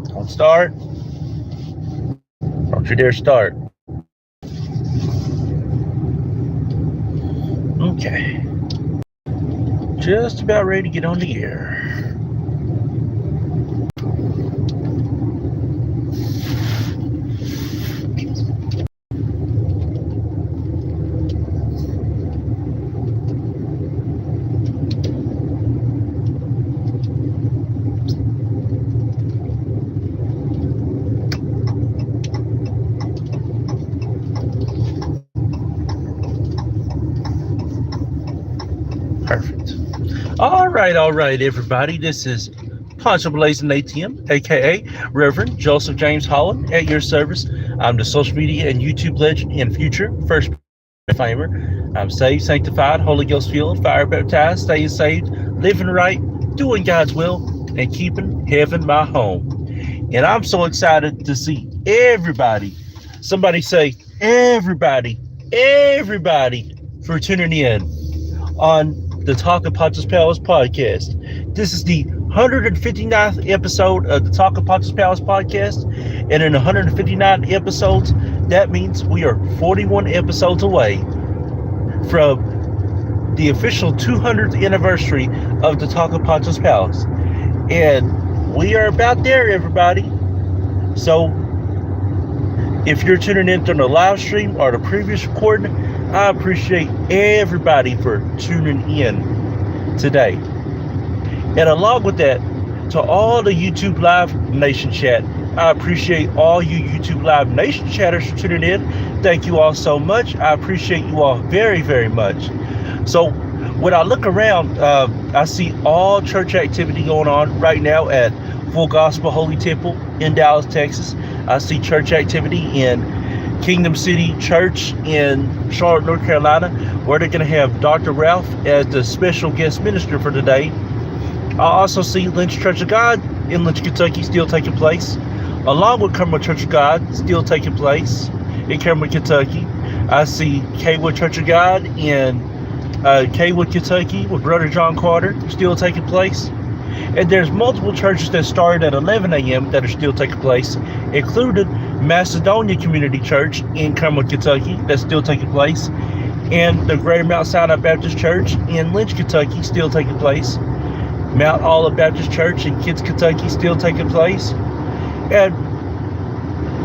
Don't start. Don't you dare start. Okay. Just about ready to get on the air. Perfect. All right, everybody. This is Poncho Blazing ATM, aka Reverend Joseph James Holland, at your service. I'm the social media and YouTube legend and future first famer. I'm saved, sanctified, Holy Ghost filled, fire baptized, staying saved, living right, doing God's will, and keeping heaven my home. And I'm so excited to see everybody. Somebody say everybody for tuning in on the Talk of Poncho's Palace podcast. This is the 159th episode of the Talk of Poncho's Palace podcast. And in 159 episodes, that means we are 41 episodes away from the official 200th anniversary of the Talk of Poncho's Palace. And we are about there, everybody. So if you're tuning in from the live stream or the previous recording, I appreciate everybody for tuning in today. And along with that, to all the YouTube Live Nation chat, I appreciate all you YouTube Live Nation chatters for tuning in. Thank you all so much. I appreciate you all very, very much. So when I look around, I see all church activity going on right now at Full Gospel Holy Temple in Dallas, Texas. I see church activity in Kingdom City Church in Charlotte, North Carolina, where they're going to have Dr. Ralph as the special guest minister for today. I also see Lynch Church of God in Lynch, Kentucky still taking place, along with Kermit Church of God still taking place in Kermit, Kentucky. I see Kaywood Church of God in Kaywood, Kentucky with Brother John Carter still taking place. And there's multiple churches that started at 11 a.m. that are still taking place, including Macedonia Community Church in Kermit, Kentucky, that's still taking place, and the Greater Mount Sinai Baptist Church in Lynch, Kentucky, still taking place. Mount Olive Baptist Church in Kids, Kentucky, still taking place. And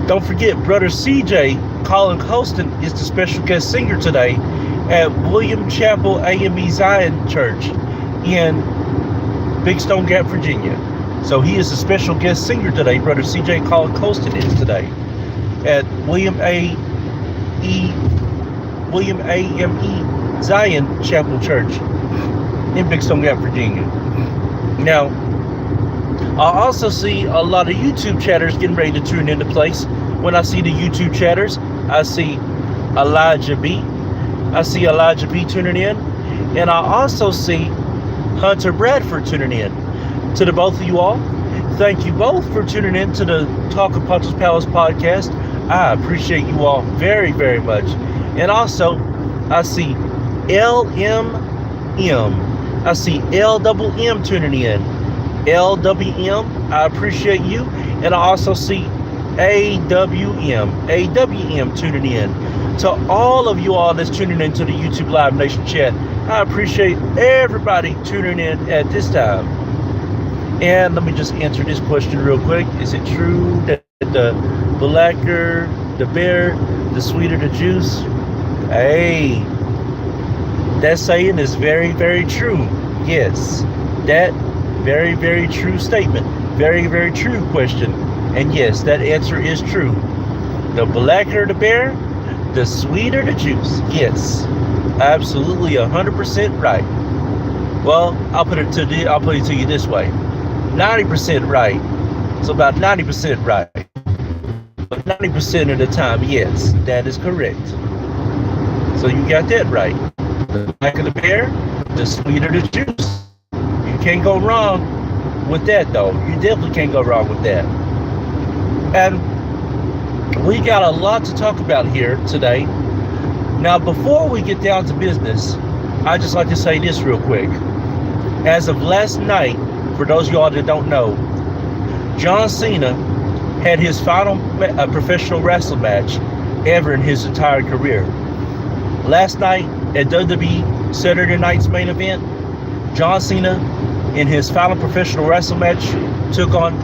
don't forget, Brother CJ Colin Colston is the special guest singer today at William Chapel AME Zion Church in Big Stone Gap, Virginia. So he is a special guest singer today. Brother CJ Colin Colston is today at William AME Zion Chapel Church in Big Stone Gap, Virginia. Now, I also see a lot of YouTube chatters getting ready to tune into place. When I see the YouTube chatters, I see Elijah B. I see Elijah B tuning in. And I also see Hunter Bradford tuning in. To the both of you all, thank you both for tuning in to the Talk of Poncho's Palace podcast. I appreciate you all very, very much. And also, I see LMM. I see LWM tuning in. LWM, I appreciate you. And I also see AWM tuning in. To all of you all that's tuning into the YouTube Live Nation chat, I appreciate everybody tuning in at this time. And let me just answer this question real quick. Is it true that the blacker the beer, the sweeter the juice? Hey, that saying is very, very true. Yes, that very, very true statement. Very, very true question. And yes, that answer is true. The blacker the beer, the sweeter the juice. Yes, absolutely 100% right. Well, I'll put it to you this way. 90% right. It's about 90% right. But 90% of the time, yes, that is correct. So you got that right. The blacker the beer, the sweeter the juice. You can't go wrong with that, though. You definitely can't go wrong with that. And we got a lot to talk about here today. Now, before we get down to business, I'd just like to say this real quick. As of last night, for those of y'all that don't know, John Cena had his final professional wrestling match ever in his entire career. Last night at WWE Saturday Night's main event, John Cena, in his final professional wrestling match, took on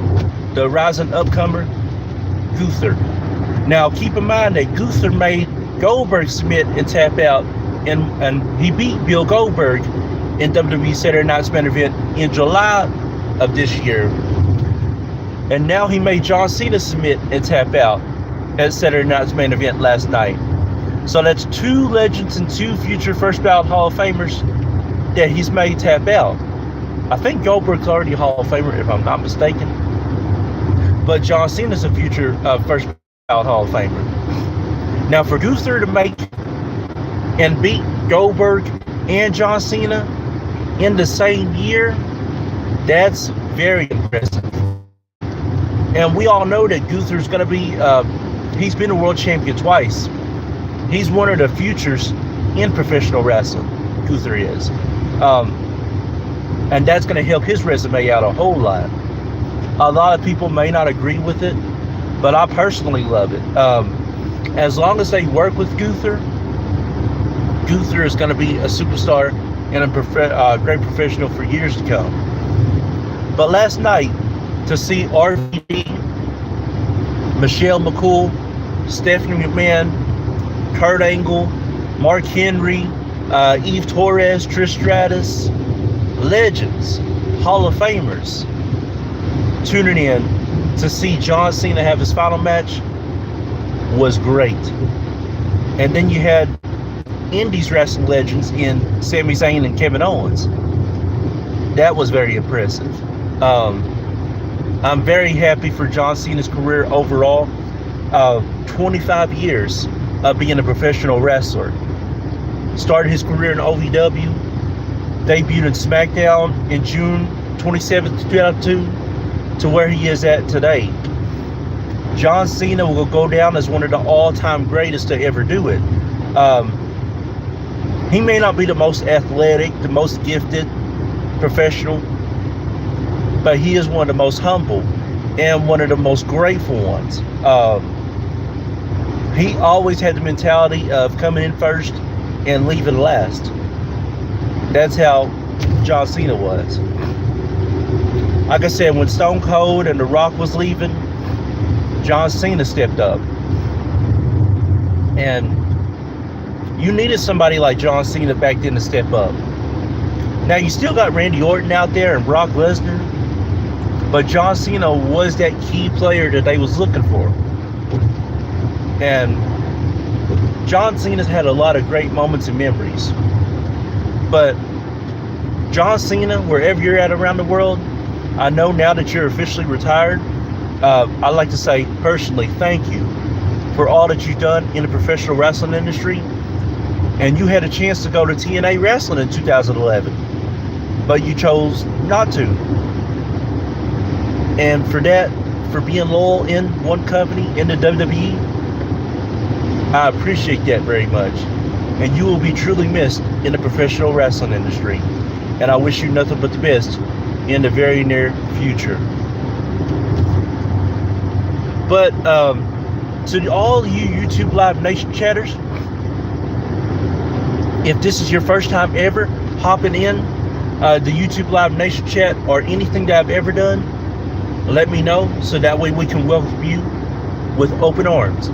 the rising upcomer, Gunther. Now, keep in mind that Gunther made Goldberg submit and tap out, and he beat Bill Goldberg in WWE Saturday Night's main event in July of this year. And now he made John Cena submit and tap out at Saturday Night's main event last night. So that's two legends and two future first ballot Hall of Famers that he's made tap out. I think Goldberg's already a Hall of Famer, if I'm not mistaken. But John Cena's a future first ballot Hall of Famer. Now, for Gunther to make and beat Goldberg and John Cena in the same year, that's very impressive. And we all know that Gunther's going to be, he's been a world champion twice. He's one of the futures in professional wrestling, Gunther is. And that's going to help his resume out a whole lot. A lot of people may not agree with it, but I personally love it. As long as they work with Gunther, Gunther is going to be a superstar and a great professional for years to come. But last night, to see RVD, Michelle McCool, Stephanie McMahon, Kurt Angle, Mark Henry, Eve Torres, Trish Stratus, legends, Hall of Famers, tuning in to see John Cena have his final match was great. And then you had Indies wrestling legends in Sami Zayn and Kevin Owens. That was very impressive. I'm very happy for John Cena's career overall. 25 years of being a professional wrestler. Started his career in OVW, debuted in SmackDown in June 27th, 2002, to where he is at today. John Cena will go down as one of the all-time greatest to ever do it. He may not be the most athletic, the most gifted professional, but he is one of the most humble and one of the most grateful ones. He always had the mentality of coming in first and leaving last. That's how John Cena was. Like I said, when Stone Cold and The Rock was leaving, John Cena stepped up. And you needed somebody like John Cena back then to step up. Now, you still got Randy Orton out there and Brock Lesnar, but John Cena was that key player that they was looking for. And John Cena's had a lot of great moments and memories. But John Cena, wherever you're at around the world, I know now that you're officially retired, I'd like to say personally thank you for all that you've done in the professional wrestling industry. And you had a chance to go to TNA Wrestling in 2011, but you chose not to. And for that, for being loyal in one company, in the WWE, I appreciate that very much. And you will be truly missed in the professional wrestling industry. And I wish you nothing but the best in the very near future. But to all you YouTube Live Nation chatters, if this is your first time ever hopping in the YouTube Live Nation chat or anything that I've ever done, let me know so that way we can welcome you with open arms.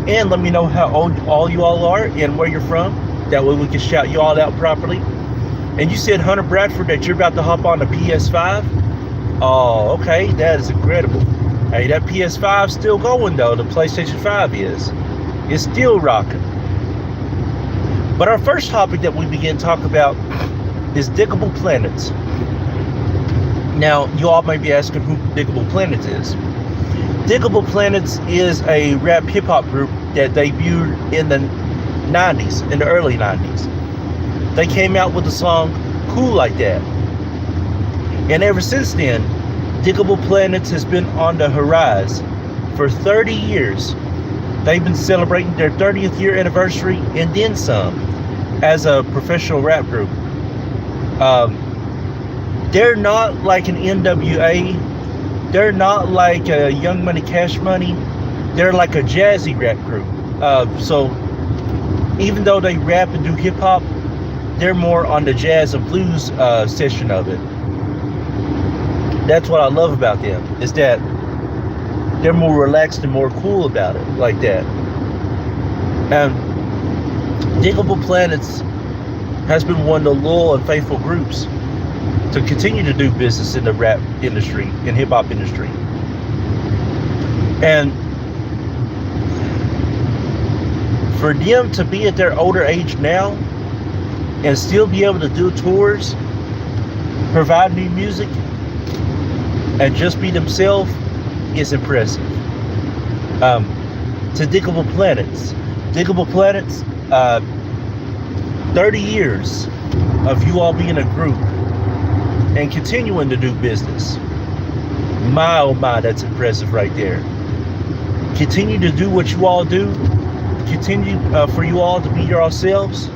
And let me know how old all you all are and where you're from. That way we can shout you all out properly. And you said, Hunter Bradford, that you're about to hop on the PS5. Oh, okay. That is incredible. Hey, that PS5 is still going, though. The PlayStation 5 is. It's still rocking. But our first topic that we begin to talk about is Diggable Planets. Now, you all may be asking who Diggable Planets is. Diggable Planets is a rap hip-hop group that debuted in the 90s, in the early 90s. They came out with the song Cool Like That. And ever since then, Diggable Planets has been on the horizon for 30 years. They've been celebrating their 30th year anniversary and then some as a professional rap group. They're not like an NWA They're not like Young Money, Cash Money. They're like a jazzy rap group. So even though they rap and do hip hop, they're more on the jazz and blues section of it. That's what I love about them, is that they're more relaxed and more cool about it, like that. And Diggable Planets has been one of the loyal and faithful groups to continue to do business in the rap industry, in hip hop industry. And for them to be at their older age now and still be able to do tours, provide new music, and just be themselves is impressive. To Diggable Planets. Diggable Planets, 30 years of you all being a group and continuing to do business. My, oh my, that's impressive right there. Continue to do what you all do. Continue for you all to be yourselves.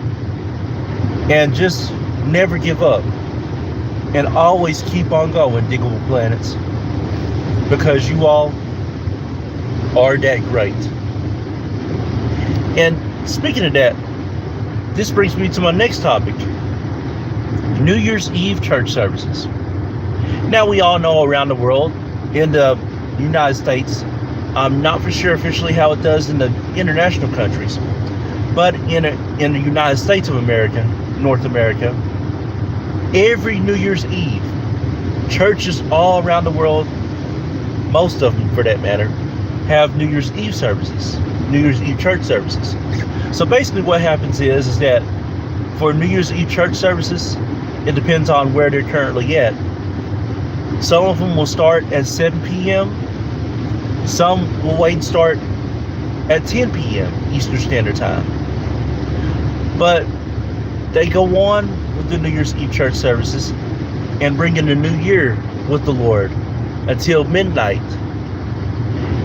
And just never give up. And always keep on going, Diggable Planets. Because you all are that great. And speaking of that, this brings me to my next topic. New Year's Eve church services. Now we all know around the world, in the United States, I'm not for sure officially how it does in the international countries, but in the United States of America, North America, every New Year's Eve, churches all around the world, most of them for that matter, have New Year's Eve services, New Year's Eve church services. So basically what happens is that for New Year's Eve church services, it depends on where they're currently at. Some of them will start at 7 p.m. Some will wait and start at 10 p.m. Eastern Standard Time. But they go on with the New Year's Eve church services and bring in the new year with the Lord until midnight.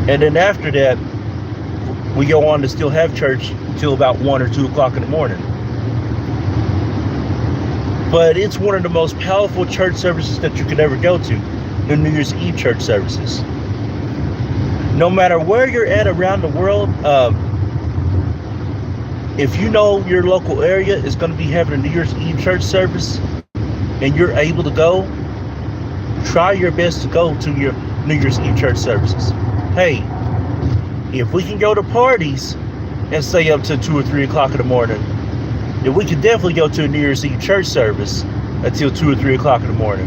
And then after that, we go on to still have church until about 1 or 2 o'clock in the morning. But it's one of the most powerful church services that you could ever go to, the New Year's Eve church services. No matter where you're at around the world, if you know your local area is going to be having a New Year's Eve church service and you're able to go, try your best to go to your New Year's Eve church services. Hey, if we can go to parties and stay up to 2 or 3 o'clock in the morning, then we can definitely go to a New Year's Eve church service until 2 or 3 o'clock in the morning.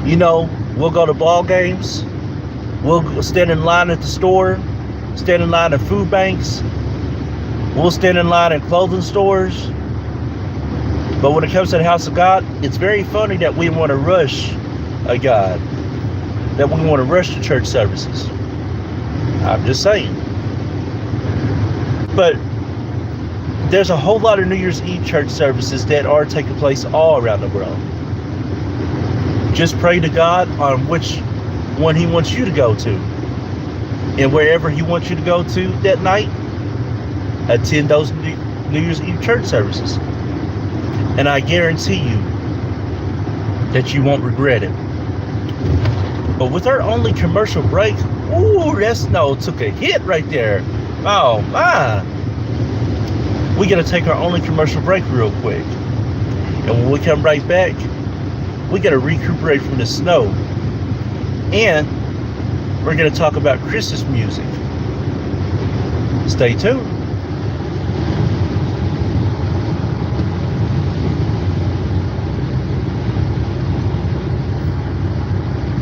You know, we'll go to ball games, we'll stand in line at the store, stand in line at food banks, we'll stand in line at clothing stores. But when it comes to the house of God, it's very funny that we want to rush a God, that we want to rush the church services. I'm just saying. But there's a whole lot of New Year's Eve church services that are taking place all around the world. Just pray to God on which one He wants you to go to. And wherever He wants you to go to that night, attend those New Year's Eve church services. And I guarantee you that you won't regret it. But with our only commercial break, ooh, that snow took a hit right there. Oh my. We gotta take our only commercial break real quick. And when we come right back, we gotta recuperate from the snow. And we're gonna talk about Christmas music. Stay tuned.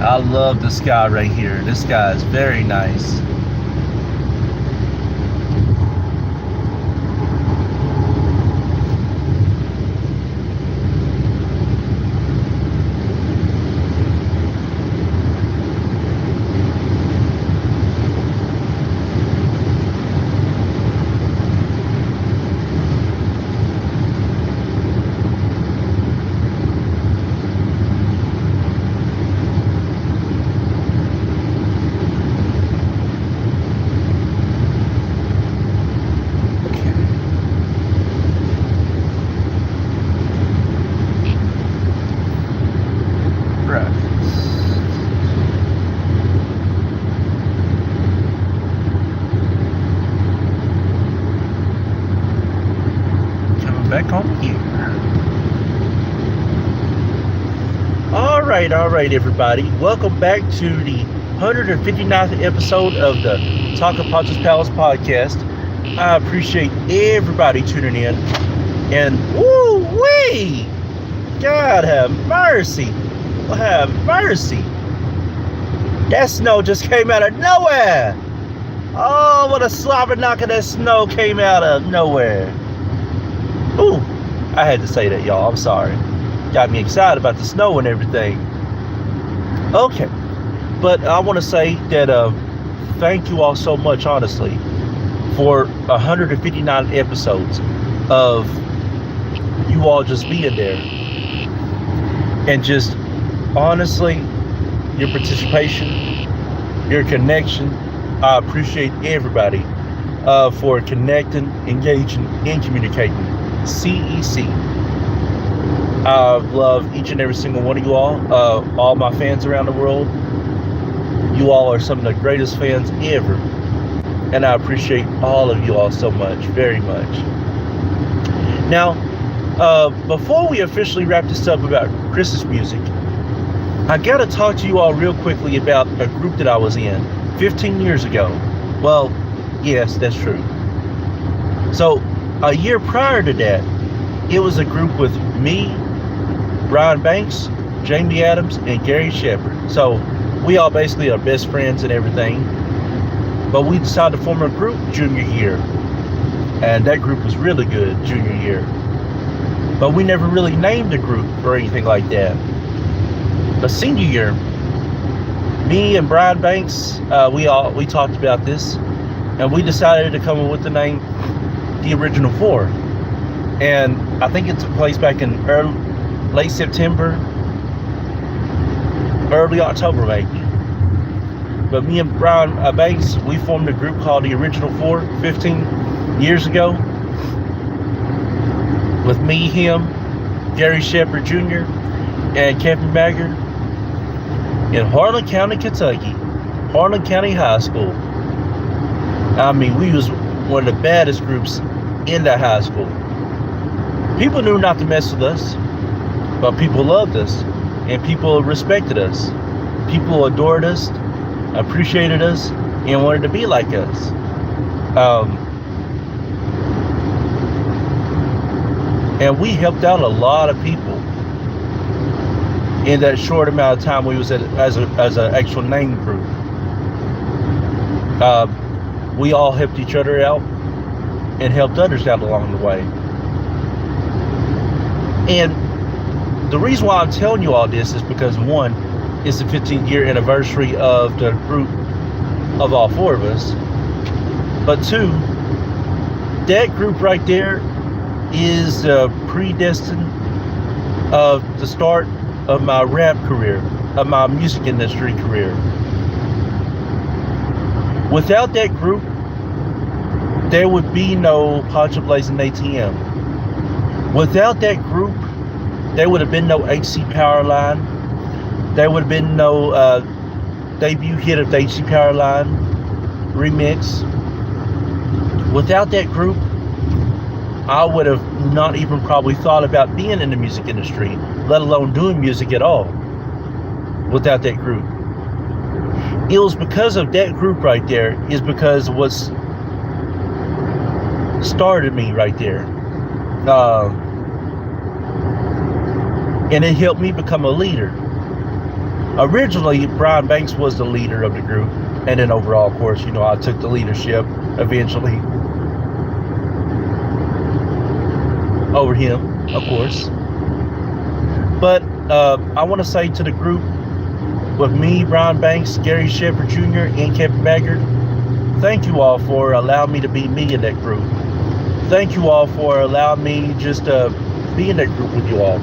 I love the sky right here. This sky is very nice. right, everybody. Welcome back to the 159th episode of the Talk of Poncho's Palace podcast. I appreciate everybody tuning in. And woo-wee! God have mercy. Have mercy. That snow just came out of nowhere. Oh, what a slobber knocker that snow came out of nowhere. Ooh, I had to say that, y'all. I'm sorry. Got me excited about the snow and everything. Okay, but I want to say that thank you all so much, honestly, for 159 episodes of you all just being there. And just, honestly, your participation, your connection. I appreciate everybody for connecting, engaging, and communicating. CEC. I love each and every single one of you all my fans around the world. You all are some of the greatest fans ever. And I appreciate all of you all so much, very much. Now, before we officially wrap this up about Christmas music, I gotta talk to you all real quickly about a group that I was in 15 years ago. Well, yes, that's true. So, a year prior to that, it was a group with me, Brian Banks, Jamie Adams, and Gary Shepard. So, we all basically are best friends and everything. But we decided to form a group junior year. And that group was really good junior year. But we never really named the group or anything like that. But senior year, me and Brian Banks, we talked about this, and we decided to come up with the name The Original Four. And I think it took place back in late September, early October maybe. But me and Brian Banks, we formed a group called The Original Four 15 years ago. With me, him, Gary Shepard Jr., and Kevin Baggard in Harlan County, Kentucky, Harlan County High School. I mean, we was one of the baddest groups in that high school. People knew not to mess with us, but people loved us, and people respected us. People adored us, appreciated us, and wanted to be like us. And we helped out a lot of people in that short amount of time we was as an actual name group. We all helped each other out and helped others out along the way. And the reason why I'm telling you all this is because, one, it's the 15th year anniversary of the group of all four of us. But two, that group right there is predestined of the start of my rap career, of my music industry career. Without that group, there would be no Poncho Blazing ATM. Without that group, there would have been no HC Powerline. There would have been no debut hit of the HC Powerline remix. Without that group, I would have not even probably thought about being in the music industry, let alone doing music at all, without that group. It was because of that group right there, is because what's started me right there. And it helped me become a leader. Originally, Brian Banks was the leader of the group, and then overall, of course, I took the leadership eventually over him, of course. But I want to say to the group, with me, Brian Banks, Gary Shepard Jr., and Kevin Baggard, thank you all for allowing me to be me in that group. Thank you all for allowing me just to be in that group with you all.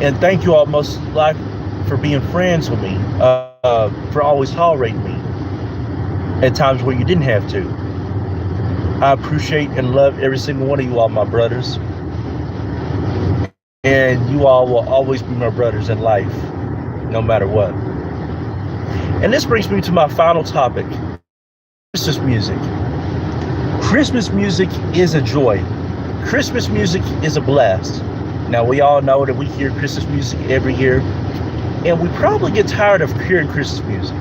And thank you all most likely for being friends with me, for always tolerating me at times where you didn't have to. I appreciate and love every single one of you all, my brothers. And you all will always be my brothers in life, no matter what. And this brings me to my final topic, Christmas music. Christmas music is a joy. Christmas music is a blast. Now, we all know that we hear Christmas music every year. And we probably get tired of hearing Christmas music.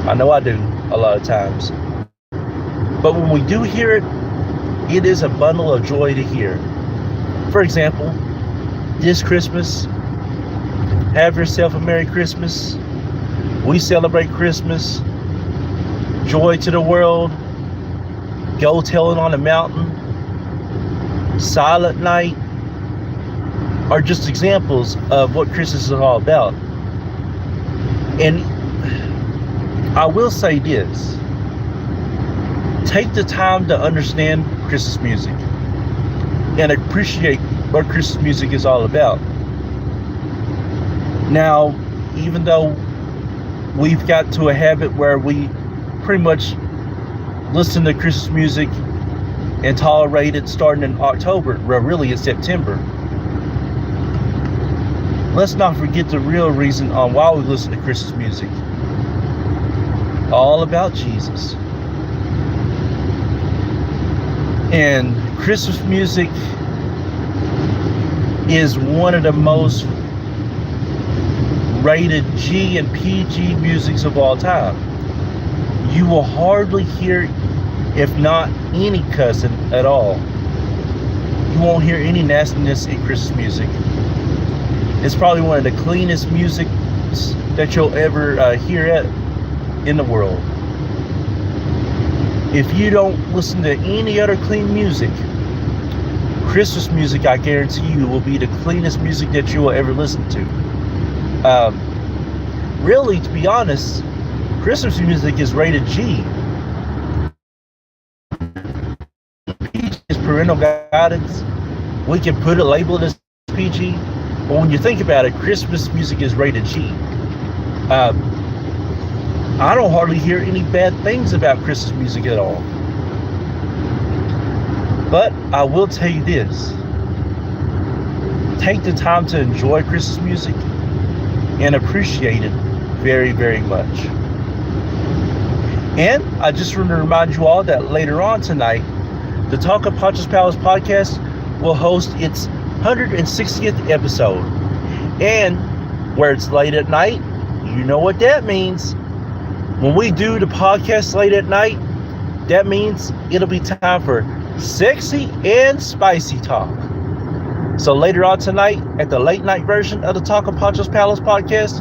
I know I do a lot of times. But when we do hear it, it is a bundle of joy to hear. For example, this Christmas, have yourself a Merry Christmas. We celebrate Christmas. Joy to the world. Go Tell It on the Mountain. Silent Night are just examples of what Christmas is all about. And I will say this. Take the time to understand Christmas music and appreciate what Christmas music is all about. Now, even though we've got to a habit where we pretty much listen to Christmas music and tolerate it starting in October, well, really it's September. Let's not forget the real reason on why we listen to Christmas music. All about Jesus. And Christmas music is one of the most rated G and PG musics of all time. You will hardly hear, if not any cussing at all. You won't hear any nastiness in Christmas music. It's probably one of the cleanest music that you'll ever hear in the world. If you don't listen to any other clean music, Christmas music, I guarantee you, will be the cleanest music that you will ever listen to. Really, to be honest, Christmas music is rated G. PG is parental guidance. We can label it as PG. But when you think about it, Christmas music is rated G. I don't hardly hear any bad things about Christmas music at all. But I will tell you this. Take the time to enjoy Christmas music and appreciate it very, very much. And I just want to remind you all that later on tonight, the Talk of Poncho's Palace podcast will host its 160th episode. And where it's late at night, you know what that means. When we do the podcast late at night, that means it'll be time for sexy and spicy talk. So later on tonight, at the late night version of the Talk of Poncho's Palace podcast,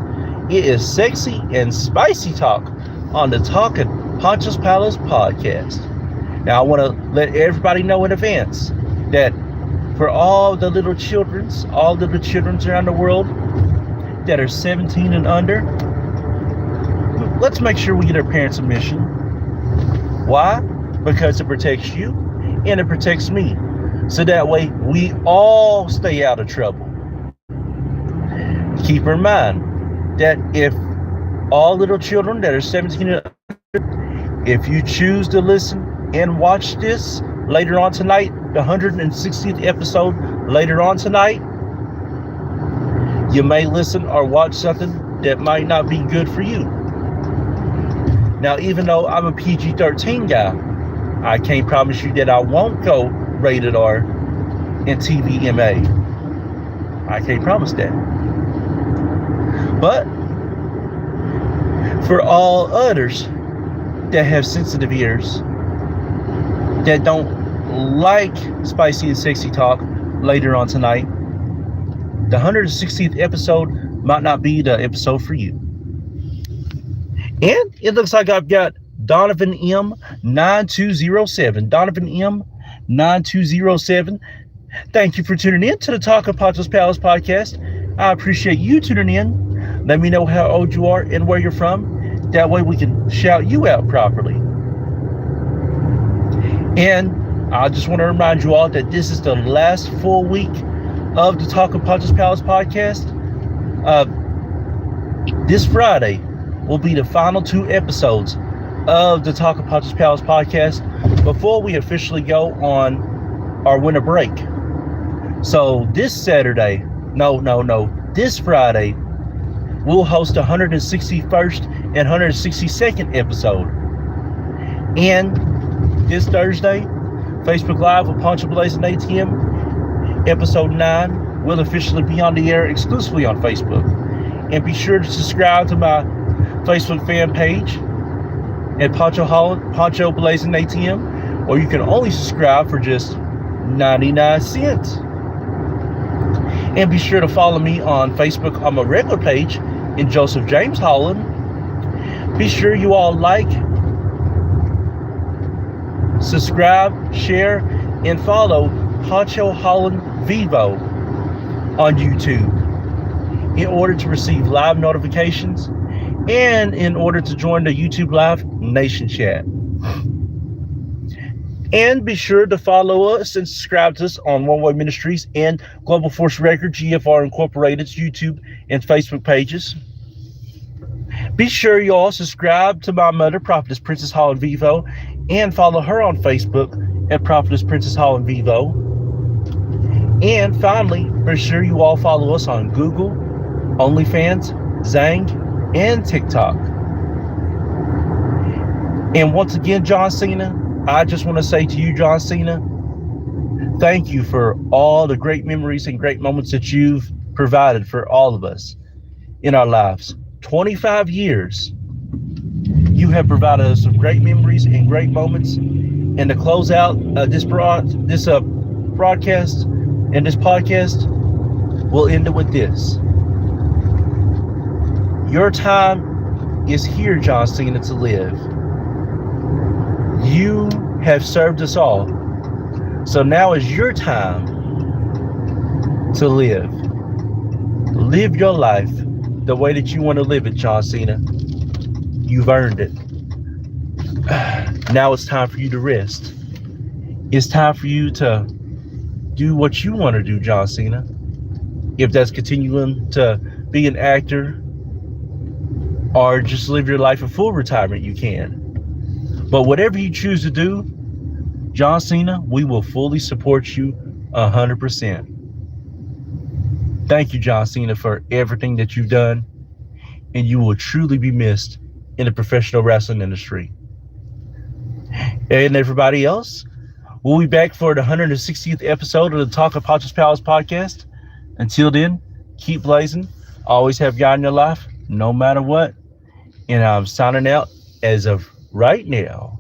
it is sexy and spicy talk on the Talk of Poncho's Palace podcast. Now I want to let everybody know in advance that for all the little children around the world that are 17 and under, let's make sure we get our parents' permission. Why? Because it protects you and it protects me. So that way we all stay out of trouble. Keep in mind that if all little children that are 17 and under, if you choose to listen and watch this later on tonight, the 160th episode later on tonight, you may listen or watch something that might not be good for you. Now, even though I'm a PG-13 guy, I can't promise you that I won't go rated R and TVMA. I can't promise that. But for all others that have sensitive ears, that don't like spicy and sexy talk later on tonight, the 160th episode might not be the episode for you. And it looks like I've got Donovan M9207. Donovan M9207. Thank you for tuning in to the Talk of Poncho's Palace podcast. I appreciate you tuning in. Let me know how old you are and where you're from. That way we can shout you out properly. And I just want to remind you all that this is the last full week of the Talk of Poncho's Palace podcast. This Friday will be the final 2 episodes of the Talk of Poncho's Palace podcast before we officially go on our winter break. So this Saturday, this Friday, we'll host the 161st and 162nd episode. And this Thursday, Facebook Live with Poncho Blazing ATM, episode 9, will officially be on the air exclusively on Facebook. And be sure to subscribe to my Facebook fan page at Poncho Blazing ATM, or you can only subscribe for just 99 cents. And be sure to follow me on Facebook on my regular page in Joseph James Holland. Be sure you all like, subscribe, share, and follow Poncho Holland Vivo on YouTube in order to receive live notifications and in order to join the YouTube Live Nation Chat. And be sure to follow us and subscribe to us on One Way Ministries and Global Force Record, GFR Incorporated's YouTube and Facebook pages. Be sure you all subscribe to my mother, Prophetess Princess Holland Vivo, and follow her on Facebook at Prophetess Princess Holland Vivo. And finally, be sure you all follow us on Google, OnlyFans, Zang, and TikTok. And once again, John Cena, I just want to say to you, John Cena, thank you for all the great memories and great moments that you've provided for all of us in our lives. 25 years, you have provided us some great memories and great moments. And to close out this broadcast and this podcast, we'll end it with this. Your time is here, John Cena, to live. You have served us all. So now is your time to live. Live your life the way that you want to live it, John Cena. You've earned it. Now it's time for you to rest. It's time for you to do what you want to do, John Cena. If that's continuing to be an actor or just live your life in full retirement, you can. But whatever you choose to do, John Cena, we will fully support you 100%. Thank you, John Cena, for everything that you've done, and you will truly be missed in the professional wrestling industry. And everybody else, we'll be back for the 160th episode of the Talk of Poncho's Palace podcast. Until then, keep blazing. Always have God in your life, no matter what. And I'm signing out as of right now.